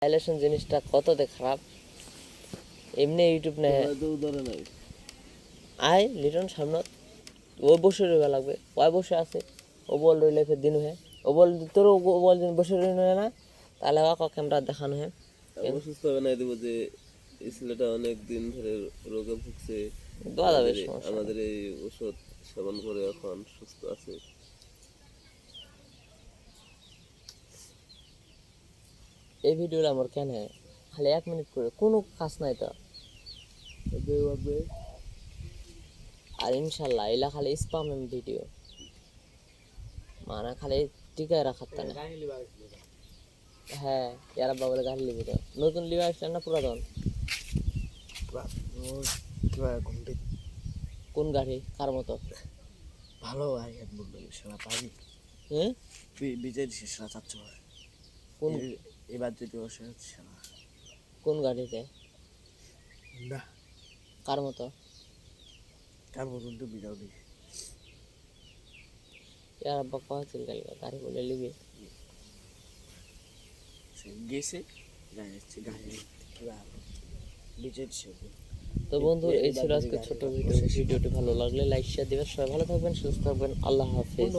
Violation জিনিসটা কততে খারাপ এমনি ইউটিউব নে আয় লিটন সামনে ও বসে রইবা লাগবে ওই বসে আছে ও বল রইলে ফের দিন হয়ে ও বল তোর ও বল দিন বসে রইল না তাহলে ওকে ক্যামেরা দেখানো হয় অসুস্থ হবে না দেবো যে এই ছেলেটা অনেক দিন ধরে রোগে ভুগছে দোয়া যাবে আমাদের এই ওষুধ সেবন করে এখন সুস্থ আছে। এই ভিডিওটা আমার কেন খালি 1 মিনিট করে কোনো কাজ নাই তো আর ইনশাল্লাহ এলা খালি স্পাম ভিডিও মানে খালি টিকায় রাখার তা না হ্যাঁ ইয়ার আব্বা বলে গাড়ি লিবি তো নতুন লিবা আসলেন না পুরাতন কোন গাড়ি কার মতো ভালো ভাই সারা পাবি হ্যাঁ বিজয় সারা চাচ্ছ কোন এবার যদি বসে হচ্ছে না কোন গাড়িতে না কার মতো কার মতন তো বিজাও নেই ইয়ার আব্বা কয়েছিল গাড়ি বলে লিবি গেছে গাড়ি বিজয় তো বন্ধুর এই ছিল আজকে ছোট ভিডিওটি ভালো লাগলে লাইক শেয়ার দিবেন সবাই ভালো থাকবেন সুস্থ থাকবেন আল্লাহ হাফেজ।